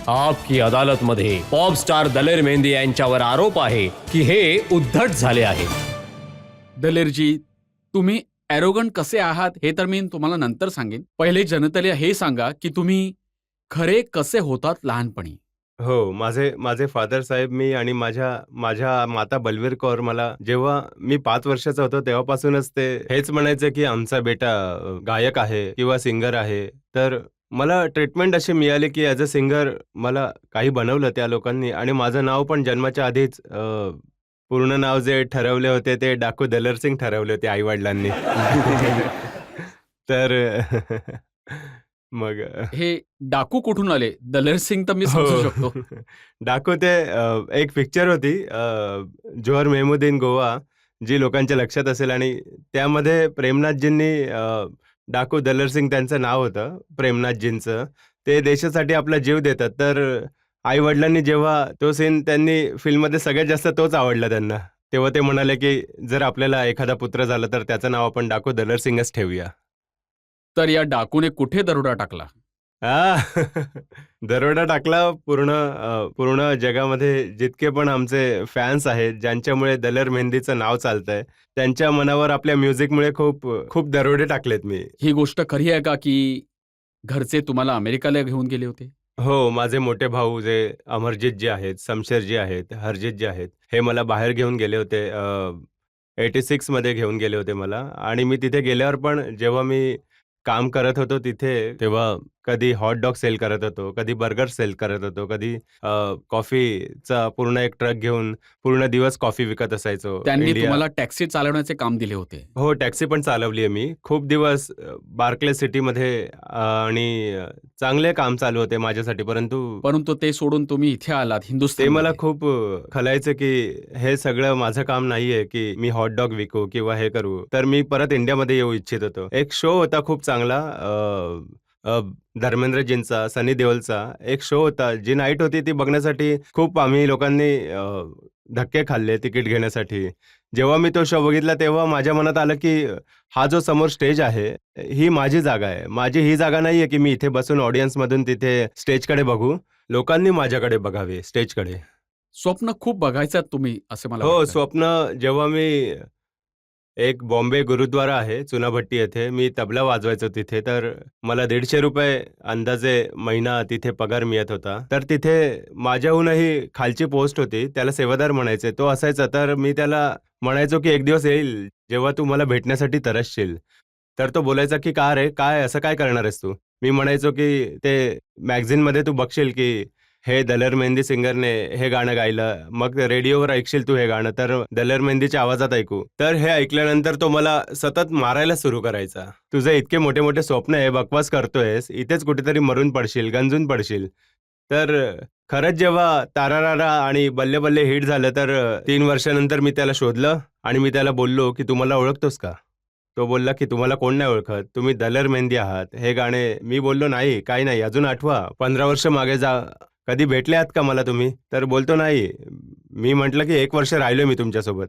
आप की अदालत मध्ये पॉप स्टार दलेर मेहंदी यांच्यावर आरोप आहे की हे उद्धट झाले आहे. दलेरजी, तुम्ही ॲरोगंट कसे आहात हे तर मी तुम्हाला नंतर सांगेन. पहिले जनतेला हे सांगा की तुम्ही खरे कसे होतात लहानपणी. हो, माझे माझे फादर साहेब, मी आणि माझ्या माझ्या माता बलवीर कौर मला जेव्हा मी 5 वर्षाचा होतो तेव्हापासूनच ते हेच म्हणायचे, की आमचा बेटा गायक आहे किंवा सिंगर आहे. तर मला ट्रीटमेंट अशी मिळाली, की ॲज अ सिंगर मला काही बनवलं त्या लोकांनी आणि माझं नाव पण जन्माच्या आधीच पूर्ण नाव जे ठरवले होते ते डाकू दलेर सिंग ठरवले होते आई-वडिलांनी. तर मग हे डाकू कुठून आले? दलेर सिंग तर मी समजू हो. शकतो. डाकू ते एक पिक्चर होती जोहर मेहमुद्दीन गोवा, जी लोकांच्या लक्षात असेल आणि त्यामध्ये प्रेमनाथजींनी डाकू दलेर सिंग त्यांचं नाव होतं प्रेमनाथजींचं. ते देशासाठी आपला जीव देतात. तर आई-वडिलांनी जेव्हा तो सीन त्यांनी फिल्ममध्ये सगळ्यात जास्त तोच आवडला त्यांना. तेव्हा ते म्हणाले, की जर आपल्याला एखादा पुत्र झाला तर त्याचं नाव आपण डाकू दलेर सिंगच ठेवूया. तर या डाकूने कुठे दरोडा टाकला? हां. दरोडा टाकला पूर्ण जगामध्ये जितके पण आमचे फॅन्स आहेत, ज्यांच्यामुळे दलेर मेहंदीचं नाव चालतंय, त्यांच्या मनावर आपल्या म्युझिकमुळे खूप खूप दरोडे टाकलेत मी. ही गोष्ट खरी आहे का की घरचे तुम्हाला अमेरिकाला घेऊन गेले होते? हो, माझे मोठे भाऊ जे अमरजीत आहेत, शमशेरजी आहेत, हरजितजी आहेत, हे मला बाहेर घेऊन गेले होते. 86 मध्ये घेऊन गेले होते मला आणि मी तिथे गेल्यावर पण जेव्हा मी काम करत होतो तिथे, तेव्हा कधी हॉट डॉग सेल करत होतो, कधी बर्गर सेल करत होतो, कधी कॉफीचा पूर्ण एक ट्रक घेऊन पूर्ण दिवस कॉफी विकत असायचो. त्यांनी तुम्हाला टॅक्सी चालवण्याचे काम दिले होते. हो, टॅक्सी पण चालवली आहे मी. खूप दिवस बार्कले सिटीमध्ये आणि चांगले काम चालू होते माझ्यासाठी. परंतु ते सोडून तुम्ही इथे आलात ते हिंदुस्थानमध्ये. मला खूप खलायचं, की हे सगळं माझं काम नाहीये, की मी हॉट डॉग विकू किंवा हे करू. तर मी परत इंडियामध्ये येऊ इच्छित होतो. एक शो होता खूप चांगला धर्मेंद्रजींचा, सनी देओलचा एक शो होता. जी नाईट होती ती बघण्यासाठी खूप आम्ही लोकांनी धक्के खाल्ले तिकीट घेण्यासाठी. जेव्हा मी तो शो बघितला तेव्हा माझ्या मनात आलं, की हा जो समोर स्टेज आहे, ही माझी जागा आहे. माझी ही जागा नाहीये, की मी इथे बसून ऑडियन्समधून तिथे स्टेजकडे बघू. लोकांनी माझ्याकडे बघावे, स्टेजकडे. स्वप्न खूप बघायचं तुम्ही असं मला हो, वाटतं. स्वप्न जेव्हा मी एक बॉम्बे गुरुद्वारा आहे चुनाभट्टी येथे. मी तबला वाजवायचो तिथे. तर मला ₹150 अंदाजे महिना तिथे पगार मिळत होता. तर तिथे माझ्याहूनही खालची पोस्ट होती. त्याला सेवादार म्हणायचे. तो असायचा. तर मी त्याला म्हणायचो, की "एक दिवस येईल, जेव्हा तू मला भेटण्यासाठी तरसशील." तर तो बोलायचा, की "का रे? काय असं काय करणार आहेस तू?" मी म्हणायचो, की "ते मॅगझिनमध्ये तू बघशील, की हे दलेर मेहंदी सिंगरने हे गाणं गायलं. मग रेडिओवर ऐकशील तू हे गाणं, तर दलेर मेहंदीच्या आवाजात ऐकू." तर हे ऐकल्यानंतर तो मला सतत मारायला सुरू करायचा. "तुझे इतके मोठे-मोठे स्वप्न आहे, बकवास करतोयस, इथेच कुठेतरी मरून पडशील, गंजून पडशील." तर खरंच जेव्हा तारारारा आणि बल्ले बल्ले हिट झालं, तर 3 वर्षानंतर मी त्याला शोधलं आणि मी त्याला बोललो, की "तू मला ओळखतोस का?" तो बोलला, की "तुम्हाला कोण नाही ओळखत? तुम्ही दलेर मेहंदी आहात." हे गाणे मी बोललो, "नाही, काही नाही. अजून आठवा. 15 वर्ष मागे जा. कधी भेटले आहात का मला तुम्ही?" तर बोलतो, "नाही." मी म्हटलं, की "1 वर्ष राहिलोय मी तुमच्यासोबत."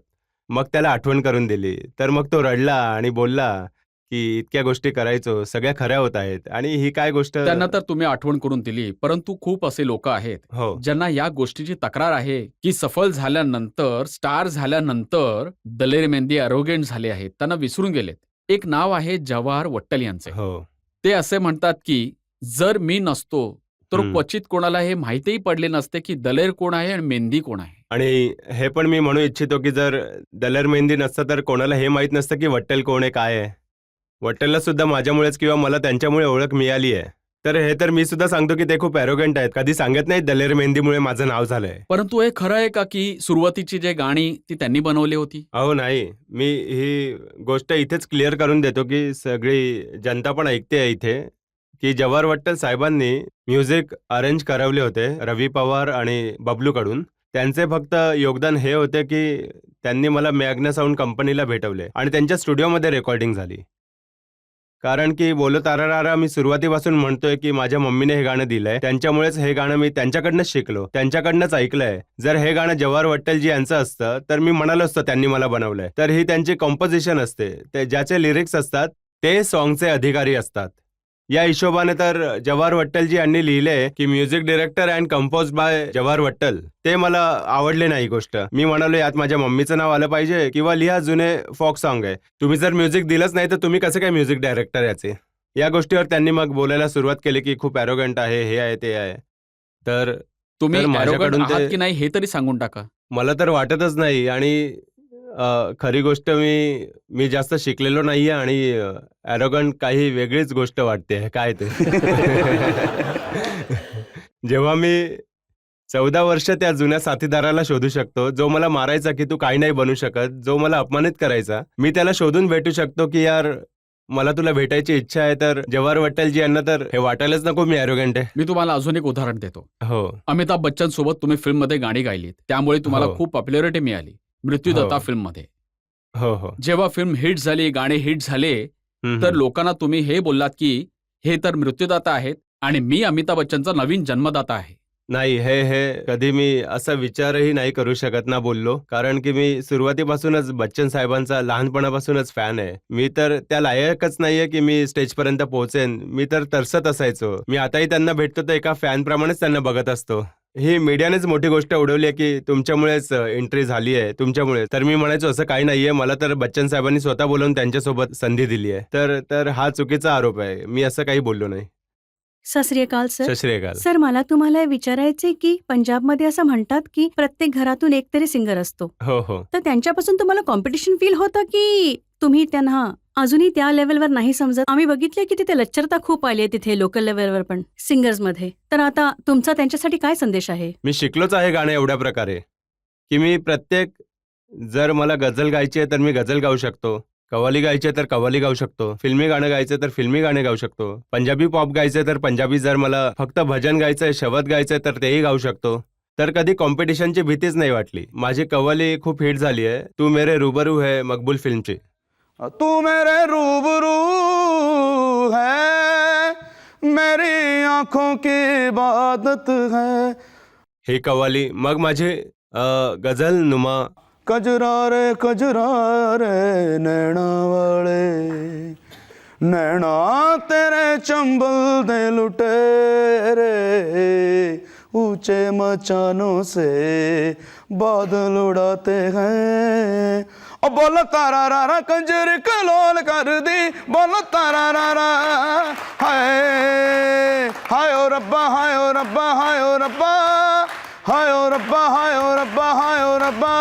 मग त्याला आठवण करून दिली. तर मग तो रडला आणि बोलला, की "इतक्या गोष्टी करायचो, सगळ्या खऱ्या होत आहेत." आणि ही काय गोष्ट त्यांना तर तुम्ही आठवण करून दिली. परंतु खूप असे लोक आहेत हो. ज्यांना या गोष्टीची तक्रार आहे की सफल झाल्यानंतर, स्टार झाल्यानंतर दलेर मेहंदी अरोगेंट झाले आहेत. त्यांना विसरून गेलेत. एक नाव आहे जवाहर वट्टल यांचे. हो. ते असे म्हणतात की जर मी नसतो तर हं. क्वचित कोणाला हे माहितीही पडले नसते की दलेर कोण आहे आणि मेहंदी कोण आहे. आणि हे पण मी म्हणू इच्छितो, की जर दलेर मेहंदी नसतं, तर कोणाला हे माहीत नसतं, की वट्टेल कोण आहे, काय आहे? वट्टेलला सुद्धा माझ्यामुळेच किंवा मला त्यांच्यामुळे ओळख मिळाली आहे. तर हे तर मी सुद्धा सांगतो, की ते खूप ॲरोगंट आहेत. कधी सांगत नाहीत दलेर मेहंदीमुळे माझं नाव झालंय. परंतु हे खरं आहे का की सुरुवातीची जे गाणी ती त्यांनी बनवली होती? अहो नाही. मी ही गोष्ट इथेच क्लिअर करून देतो, की सगळी जनता पण ऐकते इथे, की जवाहर वट्टल साहेबांनी म्युझिक अरेंज करवले होते रवी पवार आणि बबलूकडून. त्यांचे फक्त योगदान हे होते, की त्यांनी मला मॅग्ना साउंड कंपनीला भेटवले आणि त्यांच्या स्टुडिओमध्ये रेकॉर्डिंग झाली. कारण की बोलो तारा रारा मी सुरुवातीपासून म्हणतोय, की माझ्या मम्मीने हे गाणं दिलंय. त्यांच्यामुळेच हे गाणं मी त्यांच्याकडनंच शिकलो. त्यांच्याकडनंच ऐकलंय. जर हे गाणं जवाहर वट्टलजी यांचं असतं, तर मी म्हणालो असतो त्यांनी मला बनवलंय. तर ही त्यांची कंपोझिशन असते. ते ज्याचे लिरिक्स असतात, ते सॉन्गचे अधिकारी असतात. या हिशोबाने तर जवाहर वट्टलजी यांनी लिहिले की music director and compose by Jawahar Vattal, ते मला आवडले नाही गोष्ट. मी म्हणालो यात माझ्या मम्मीचं नाव आलं पाहिजे किंवा लिहा जुने फोक सॉन्ग आहे. तुम्ही जर म्युझिक दिलंच नाही तर तुम्ही कसे काय म्युझिक डायरेक्टर याचे. या गोष्टीवर त्यांनी मग बोलायला सुरुवात केली की खूप ॲरोगंट आहे, हे आहे ते आहे. तर तुम्ही तर माझ्याकडून arrogant आहात ते- की नाही हे तरी सांगून टाका. मला तर वाटतच नाही. आणि खरी गोष्ट मी जास्त शिकलेलो नाहीये आणि ॲरोगंट काही वेगळीच गोष्ट वाटते काय ते. जेव्हा मी 14 वर्ष त्या जुन्या साथीदाराला शोधू शकतो, जो मला मारायचा की तू काही नाही बनू शकत, जो मला अपमानित करायचा, मी त्याला शोधून भेटू शकतो की यार मला तुला भेटायची इच्छा आहे. तर जवाहर वट्टलजी यांना तर हे वाटायलाच नको मी ॲरोगंट आहे. मी तुम्हाला अजून एक उदाहरण देतो. हो अमिताभ बच्चन सोबत तुम्ही फिल्ममध्ये गाणी गायलीत, त्यामुळे तुम्हाला हो. खूप पॉप्युलॅरिटी मिळाली मृत्यूदत्ता हो. फिल्ममध्ये. हो हो. जेव्हा फिल्म हिट झाली, गाणे हिट झाले, हम्म, तर लोकांना तुम्ही हे बोललात की हे तर मृत्यूदाता आहेत आणि मी अमिताभ बच्चनचा नवीन जन्मदाता आहे. नाही, हे कधी मी असा विचारही नाही करू शकत ना बोललो. कारण की मी सुरुवातीपासूनच बच्चन साहेबांचा लहानपणापासूनच फॅन आहे. मी तर त्या लायकच नाहीये की मी स्टेजपर्यंत पोहोचेन. मी तर तरसत असायचो. मी आताही त्यांना भेटतो तर एका फॅनप्रमाणेच त्यांना बघत असतो. ही मीडियानेच मोठी गोष्ट उडवली आहे की तुमच्यामुळेच एंट्री झाली आहे, तुमच्यामुळे. तर मी म्हणायचो असं काही नाहीये. मला तर बच्चन साहेबांनी स्वतः बोलवून त्यांच्यासोबत संधी दिली आहे. तर हा चुकीचा आरोप आहे. मी असं काही बोललो नाही. सत श्री अकाल सर. सत श्री अकाल. सर, मला तुम्हाला हे विचारायचे की पंजाबमध्ये असं म्हणतात की प्रत्येक घरातून एक तरी सिंगर असतो. हो हो. तर त्यांच्यापासून तुम्हाला कॉम्पिटिशन फील होतं की तुम्ही त्यांना अजूनही त्या लेवलवर नाही समजत? आम्ही बघितलं की तिथे लच्चरता खूप आली आहे तिथे लोकल लेवलवर पण सिंगर्समध्ये. तर आता तुमचा त्यांच्यासाठी काय संदेश आहे? मी शिकलोच आहे गाणं एवढ्या प्रकारे की मी जर मला गझल गायची आहे तर मी गझल गाऊ शकतो, कव्वाली गायची आहे तर कव्वाली गाऊ शकतो, फिल्मी गाणं गायचं तर फिल्मी गाणे गाऊ शकतो, पंजाबी पॉप गायचंय तर पंजाबी, जर मला फक्त भजन गायचंय, शबद गायचंय तर तेही गाऊ शकतो. तर कधी कॉम्पिटिशनची भीतीच नाही वाटली. माझी कव्वाली खूप हिट झाली आहे. तू मेरे रूबरू है मकबूल फिल्मची. तू मेरे रूबरू है, मेरी आंखों की इबादत है. ही कव्वाली. मग माझी गझल नुमा. कजरा रे नैना वाले, नैना तेरे चंबल दे लुटे रे, ऊंचे मचानों से बादल उड़ाते हैं. ओ बोलो तारा रा कंजर कलोल कर दी, बोलो तारा रा हाय हाय ओ रब्बा, हाय ओ रब्बा, हाय ओ रब्बा, हाय ओ रब्बा, हाय ओ रब्बा, हाय ओ रब्बा.